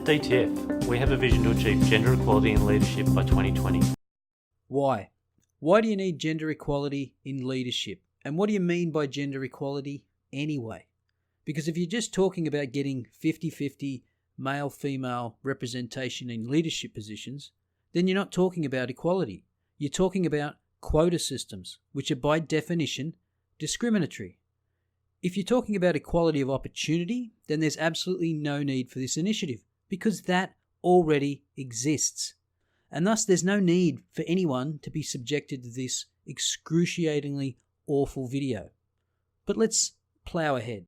DTF, we have a vision to achieve gender equality in leadership by 2020. Why? Why do you need gender equality in leadership? And what do you mean by gender equality anyway? Because if you're just talking about getting 50-50 male-female representation in leadership positions, then you're not talking about equality. You're talking about quota systems, which are by definition discriminatory. If you're talking about equality of opportunity, then there's absolutely no need for this initiative, because that already exists. And thus there's no need for anyone to be subjected to this excruciatingly awful video. But let's plough ahead.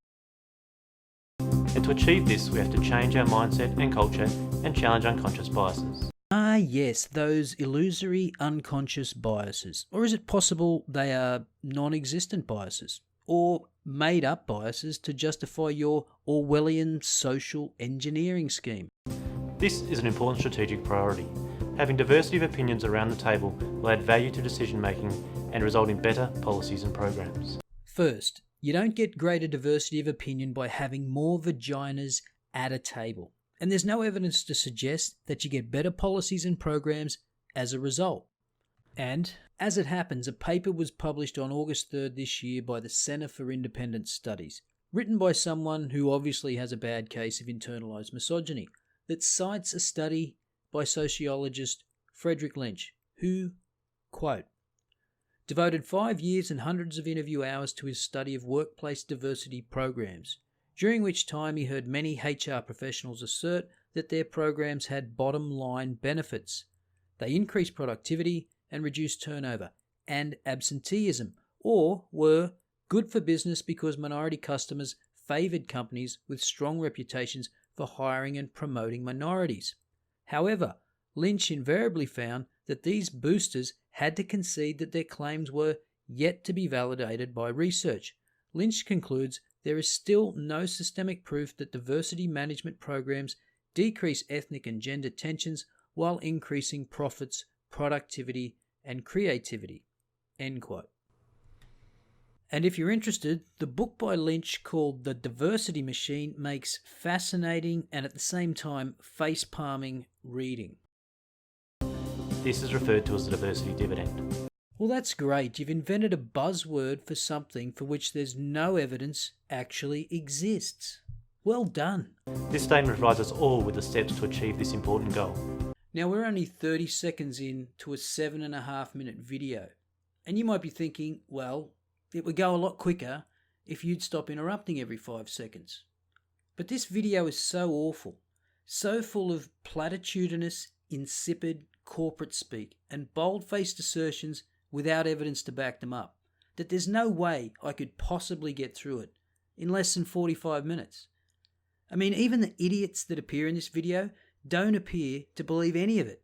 And to achieve this, we have to change our mindset and culture and challenge unconscious biases. Ah yes, those illusory unconscious biases. Or is it possible they are non-existent biases? Or made-up biases to justify your Orwellian social engineering scheme? This is an important strategic priority. Having diversity of opinions around the table will add value to decision making and result in better policies and programs. First, you don't get greater diversity of opinion by having more vaginas at a table. And there's no evidence to suggest that you get better policies and programs as a result. And, as it happens, a paper was published on August 3rd this year by the Centre for Independent Studies, written by someone who obviously has a bad case of internalised misogyny, that cites a study by sociologist Frederick Lynch, who, quote, devoted 5 years and hundreds of interview hours to his study of workplace diversity programs, during which time he heard many HR professionals assert that their programs had bottom-line benefits. They increased productivity and reduced turnover and absenteeism, or were good for business because minority customers favoured companies with strong reputations for hiring and promoting minorities. However, Lynch invariably found that these boosters had to concede that their claims were yet to be validated by research. Lynch concludes there is still no systemic proof that diversity management programs decrease ethnic and gender tensions while increasing profits, productivity, and creativity. End quote. And if you're interested, the book by Lynch called The Diversity Machine makes fascinating and at the same time face-palming reading. This is referred to as the diversity dividend. Well, that's great. You've invented a buzzword for something for which there's no evidence actually exists. Well done. This statement provides us all with the steps to achieve this important goal. Now, we're only 30 seconds in to a 7.5 minute video. And you might be thinking, well, it would go a lot quicker if you'd stop interrupting every 5 seconds. But this video is so awful, so full of platitudinous, insipid corporate speak and bold-faced assertions without evidence to back them up, that there's no way I could possibly get through it in less than 45 minutes. I mean, even the idiots that appear in this video don't appear to believe any of it.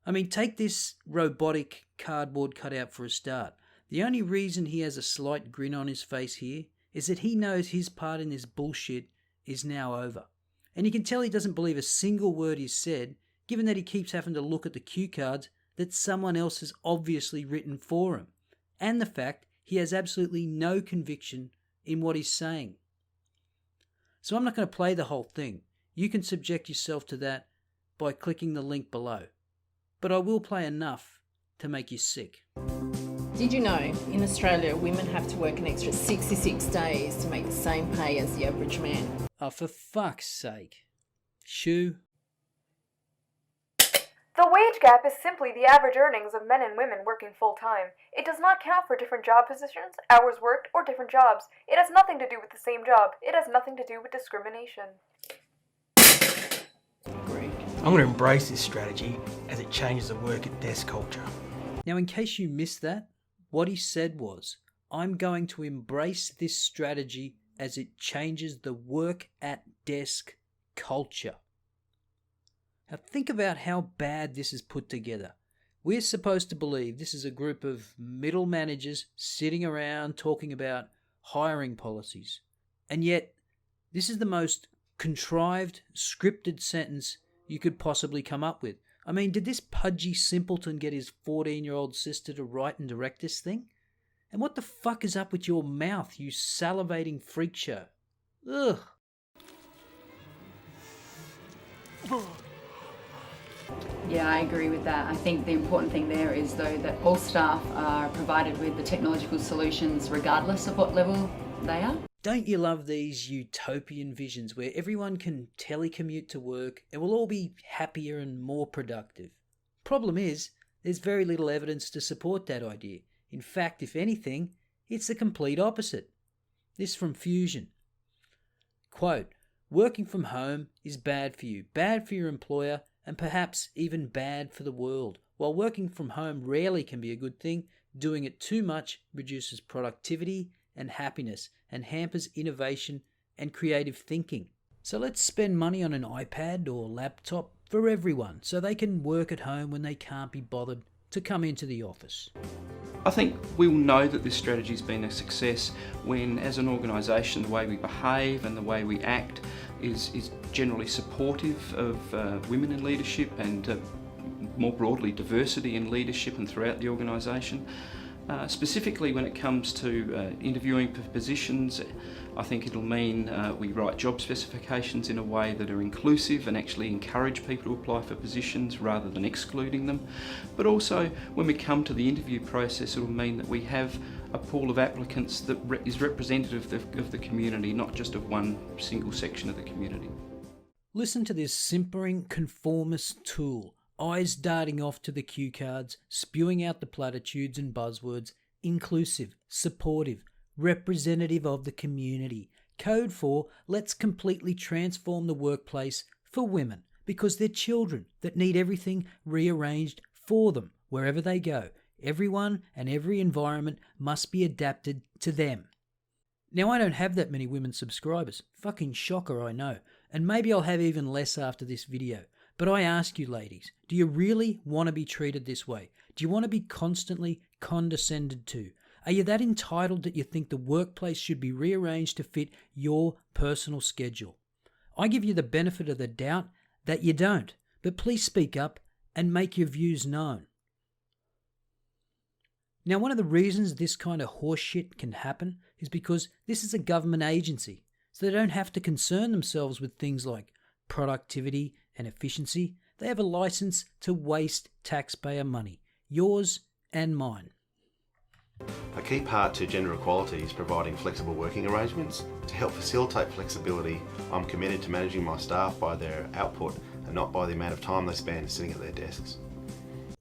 I mean, take this robotic cardboard cutout for a start. The only reason he has a slight grin on his face here is that he knows his part in this bullshit is now over. And you can tell he doesn't believe a single word he's said, given that he keeps having to look at the cue cards that someone else has obviously written for him, and the fact he has absolutely no conviction in what he's saying. So I'm not going to play the whole thing. You can subject yourself to that by clicking the link below. But I will play enough to make you sick. Did you know in Australia women have to work an extra 66 days to make the same pay as the average man? Oh, for fuck's sake. Shoo. The wage gap is simply the average earnings of men and women working full-time. It does not count for different job positions, hours worked, or different jobs. It has nothing to do with the same job. It has nothing to do with discrimination. Agreed. I'm going to embrace this strategy as it changes the work at desk culture. Now, in case you missed that, what he said was, I'm going to embrace this strategy as it changes the work at desk culture. Now think about how bad this is put together. We're supposed to believe this is a group of middle managers sitting around talking about hiring policies. And yet, this is the most contrived, scripted sentence you could possibly come up with. I mean, did this pudgy simpleton get his 14-year-old sister to write and direct this thing? And what the fuck is up with your mouth, you salivating freak show? Ugh. Yeah, I agree with that. I think the important thing there is, though, that all staff are provided with the technological solutions regardless of what level they are. Don't you love these utopian visions where everyone can telecommute to work and we'll all be happier and more productive? Problem is, there's very little evidence to support that idea. In fact, if anything, it's the complete opposite. This from Fusion. Quote, "Working from home is bad for you, bad for your employer, and perhaps even bad for the world. While working from home rarely can be a good thing, doing it too much reduces productivity and happiness and hampers innovation and creative thinking. So let's spend money on an iPad or laptop for everyone so they can work at home when they can't be bothered to come into the office." I think we'll know that this strategy has been a success when, as an organisation, the way we behave and the way we act is generally supportive of women in leadership and more broadly diversity in leadership and throughout the organisation. Specifically when it comes to interviewing for positions, I think it'll mean we write job specifications in a way that are inclusive and actually encourage people to apply for positions rather than excluding them. But also when we come to the interview process, it'll mean that we have a pool of applicants that is representative of the community, not just of one single section of the community. Listen to this simpering conformist tool. Eyes darting off to the cue cards, spewing out the platitudes and buzzwords, inclusive, supportive, representative of the community. Code for let's completely transform the workplace for women because they're children that need everything rearranged for them wherever they go. Everyone and every environment must be adapted to them. Now, I don't have that many women subscribers. Fucking shocker, I know. And maybe I'll have even less after this video. But I ask you ladies, do you really want to be treated this way? Do you want to be constantly condescended to? Are you that entitled that you think the workplace should be rearranged to fit your personal schedule? I give you the benefit of the doubt that you don't, but please speak up and make your views known. Now, one of the reasons this kind of horseshit can happen is because this is a government agency, so they don't have to concern themselves with things like productivity and efficiency. They have a license to waste taxpayer money, yours and mine. A key part to gender equality is providing flexible working arrangements. To help facilitate flexibility, I'm committed to managing my staff by their output and not by the amount of time they spend sitting at their desks.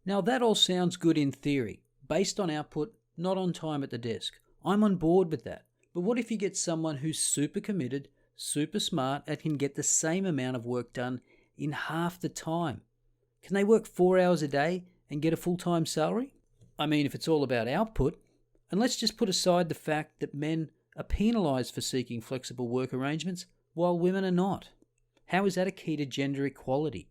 Now that all sounds good in theory, based on output, not on time at the desk. I'm on board with that. But what if you get someone who's super committed, super smart, and can get the same amount of work done in half the time? Can they work 4 hours a day and get a full-time salary? I mean, if it's all about output, and let's just put aside the fact that men are penalised for seeking flexible work arrangements while women are not. How is that a key to gender equality?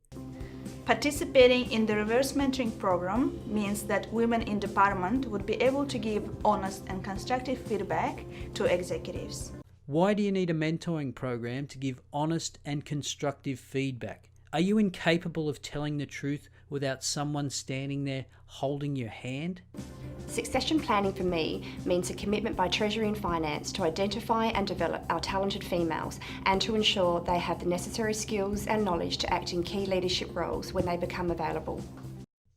Participating in the reverse mentoring program means that women in department would be able to give honest and constructive feedback to executives. Why do you need a mentoring program to give honest and constructive feedback? Are you incapable of telling the truth without someone standing there holding your hand? Succession planning for me means a commitment by Treasury and Finance to identify and develop our talented females and to ensure they have the necessary skills and knowledge to act in key leadership roles when they become available.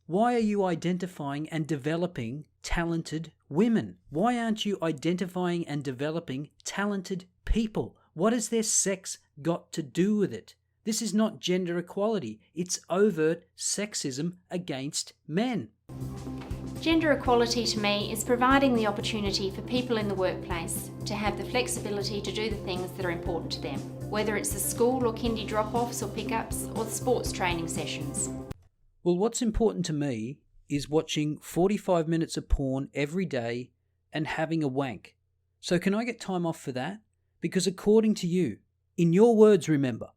Why are you identifying and developing talented women? Why aren't you identifying and developing talented people? What has their sex got to do with it? This is not gender equality. It's overt sexism against men. Gender equality to me is providing the opportunity for people in the workplace to have the flexibility to do the things that are important to them, whether it's the school or kindy drop-offs or pickups or the sports training sessions. Well, what's important to me is watching 45 minutes of porn every day and having a wank. So can I get time off for that? Because according to you, in your words, remember,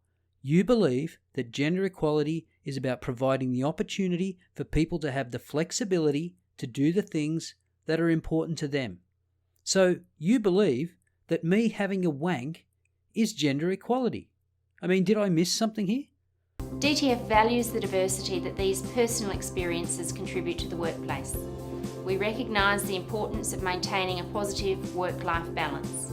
you believe that gender equality is about providing the opportunity for people to have the flexibility to do the things that are important to them. So you believe that me having a wank is gender equality. I mean, did I miss something here? DTF values the diversity that these personal experiences contribute to the workplace. We recognise the importance of maintaining a positive work-life balance.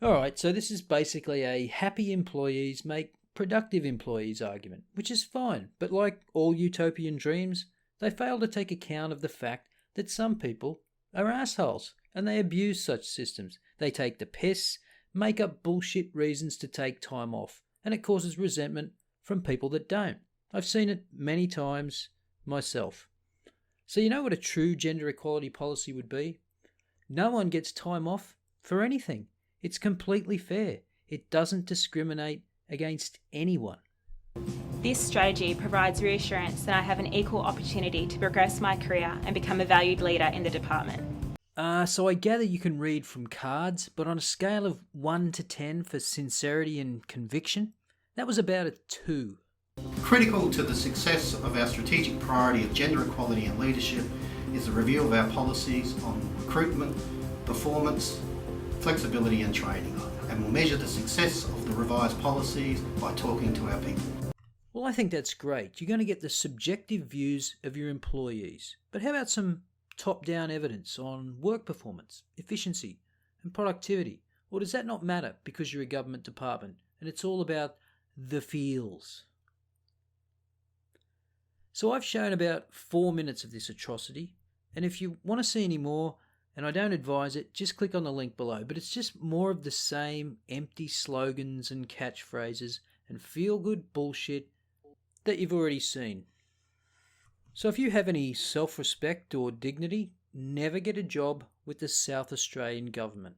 Alright, so this is basically a happy employees make productive employees argument, which is fine, but like all utopian dreams, they fail to take account of the fact that some people are assholes and they abuse such systems. They take the piss, make up bullshit reasons to take time off, and it causes resentment from people that don't. I've seen it many times myself. So you know what a true gender equality policy would be? No one gets time off for anything. It's completely fair. It doesn't discriminate against anyone. This strategy provides reassurance that I have an equal opportunity to progress my career and become a valued leader in the department. So I gather you can read from cards, but on a scale of 1 to 10 for sincerity and conviction, that was about a 2. Critical to the success of our strategic priority of gender equality and leadership is the review of our policies on recruitment, performance, flexibility and training, and we'll measure the success of the revised policies by talking to our people. Well, I think that's great. You're going to get the subjective views of your employees. But how about some top-down evidence on work performance, efficiency and productivity? Or does that not matter because you're a government department and it's all about the feels? So I've shown about 4 minutes of this atrocity, and if you want to see any more, and I don't advise it, just click on the link below. But it's just more of the same empty slogans and catchphrases and feel-good bullshit that you've already seen. So if you have any self-respect or dignity, never get a job with the South Australian government.